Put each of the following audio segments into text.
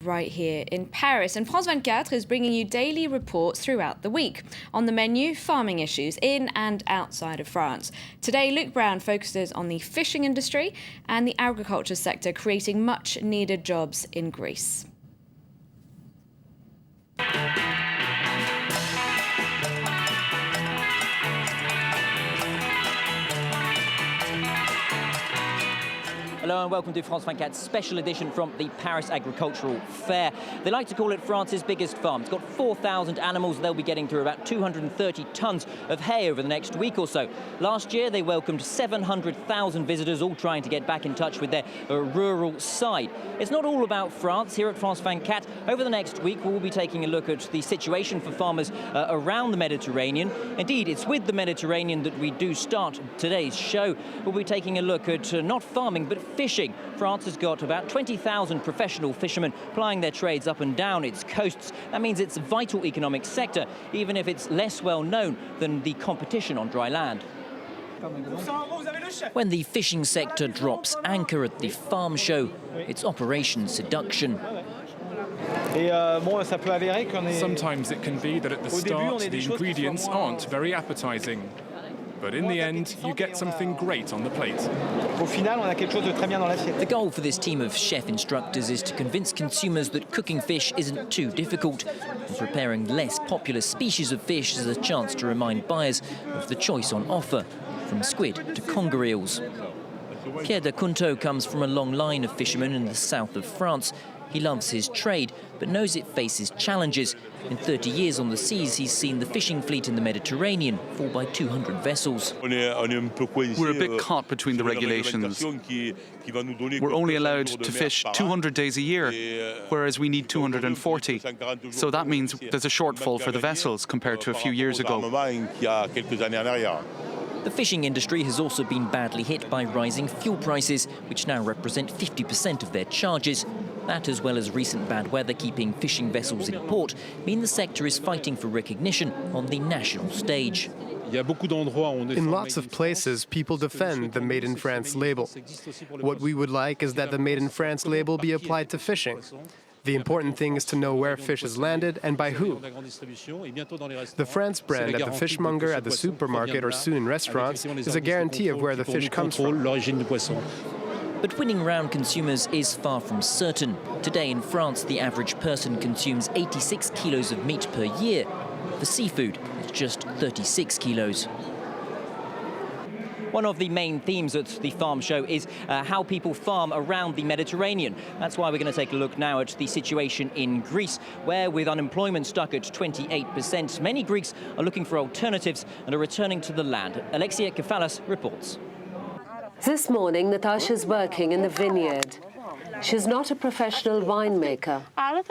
right here in Paris. And France 24 is bringing you daily reports throughout the week. On the menu, farming issues in and outside of France. Today, Luke Brown focuses on the fishing industry and the agriculture sector, creating much needed jobs in Greece. Hello and welcome to France 24's special edition from the Paris Agricultural Fair. They like to call it France's biggest farm. It's got 4,000 animals. They'll be getting through about 230 tonnes of hay over the next week or so. Last year, they welcomed 700,000 visitors, all trying to get back in touch with their rural side. It's not all about France. Here at France 24, over the next week, we'll be taking a look at the situation for farmers around the Mediterranean. Indeed, it's with the Mediterranean that we do start today's show. We'll be taking a look at not farming, but fishing. France has got about 20,000 professional fishermen plying their trades up and down its coasts. That means it's a vital economic sector, even if it's less well known than the competition on dry land. When the fishing sector drops anchor at the farm show, it's Operation Seduction. Sometimes it can be that at the start the ingredients aren't very appetizing. But in the end, you get something great on the plate. The goal for this team of chef instructors is to convince consumers that cooking fish isn't too difficult, and preparing less popular species of fish is a chance to remind buyers of the choice on offer, from squid to conger eels. Pierre de Cunto comes from a long line of fishermen in the south of France. He loves his trade, but knows it faces challenges. In 30 years on the seas, he's seen the fishing fleet in the Mediterranean fall by 200 vessels. We're a bit caught between the regulations. We're only allowed to fish 200 days a year, whereas we need 240. So that means there's a shortfall for the vessels compared to a few years ago. The fishing industry has also been badly hit by rising fuel prices, which now represent 50% of their charges. That, as well as recent bad weather keeping fishing vessels in port, mean the sector is fighting for recognition on the national stage. In lots of places, people defend the Made in France label. What we would like is that the Made in France label be applied to fishing. The important thing is to know where fish is landed and by who. The France brand at the fishmonger, at the supermarket, or soon in restaurants is a guarantee of where the fish comes from. But winning round consumers is far from certain. Today in France, the average person consumes 86 kilos of meat per year. For seafood, it's just 36 kilos. One of the main themes at the farm show is how people farm around the Mediterranean. That's why we're going to take a look now at the situation in Greece, where with unemployment stuck at 28%, many Greeks are looking for alternatives and are returning to the land. Alexia Kefalas reports. This morning, Natasha's working in the vineyard. She's not a professional winemaker,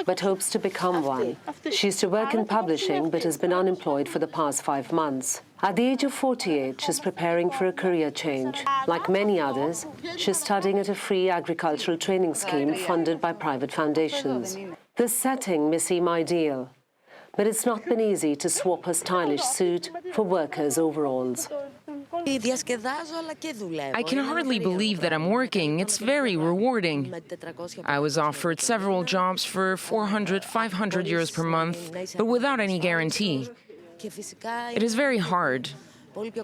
but hopes to become one. She used to work in publishing, but has been unemployed for the past 5 months. At the age of 48, she's preparing for a career change. Like many others, she's studying at a free agricultural training scheme funded by private foundations. This setting may seem ideal, but it's not been easy to swap her stylish suit for workers' overalls. I can hardly believe that I'm working. It's very rewarding. I was offered several jobs for 400, 500 euros per month, but without any guarantee. It is very hard.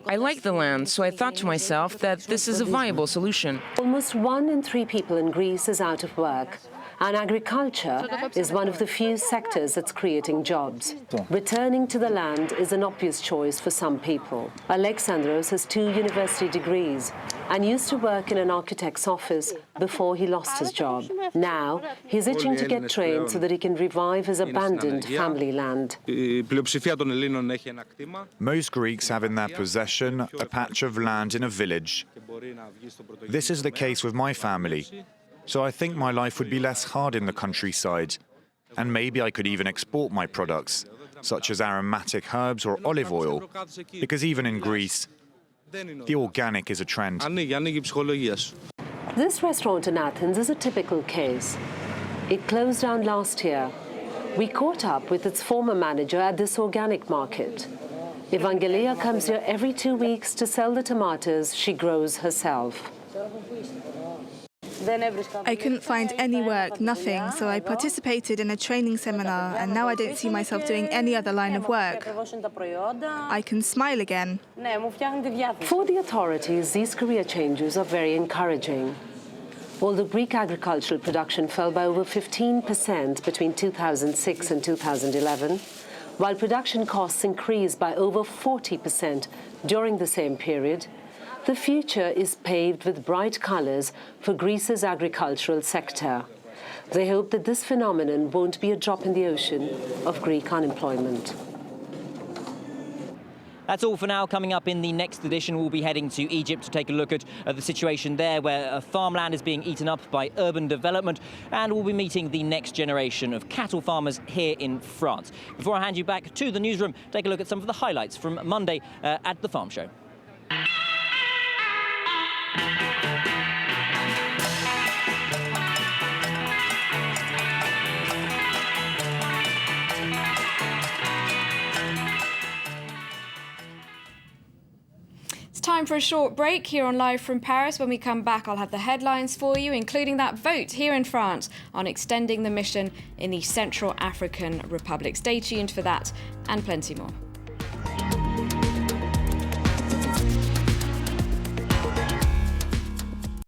I like the land, so I thought to myself that this is a viable solution. Almost 1 in 3 people in Greece is out of work, and agriculture is one of the few sectors that's creating jobs. Returning to the land is an obvious choice for some people. Alexandros has 2 university degrees and used to work in an architect's office before he lost his job. Now, he's itching to get trained so that he can revive his abandoned family land. Most Greeks have in their possession a patch of land in a village. This is the case with my family. So I think my life would be less hard in the countryside. And maybe I could even export my products, such as aromatic herbs or olive oil, because even in Greece, the organic is a trend. This restaurant in Athens is a typical case. It closed down last year. We caught up with its former manager at this organic market. Evangelia comes here every 2 weeks to sell the tomatoes she grows herself. I couldn't find any work, nothing, so I participated in a training seminar and now I don't see myself doing any other line of work. I can smile again. For the authorities, these career changes are very encouraging. Although Greek agricultural production fell by over 15% between 2006 and 2011, while production costs increased by over 40% during the same period, the future is paved with bright colours for Greece's agricultural sector. They hope that this phenomenon won't be a drop in the ocean of Greek unemployment. That's all for now. Coming up in the next edition, we'll be heading to Egypt to take a look at the situation there, where farmland is being eaten up by urban development, and we'll be meeting the next generation of cattle farmers here in France. Before I hand you back to the newsroom, take a look at some of the highlights from Monday at the Farm Show. Time for a short break here on Live from Paris. When we come back, I'll have the headlines for you, including that vote here in France on extending the mission in the Central African Republic. Stay tuned for that and plenty more.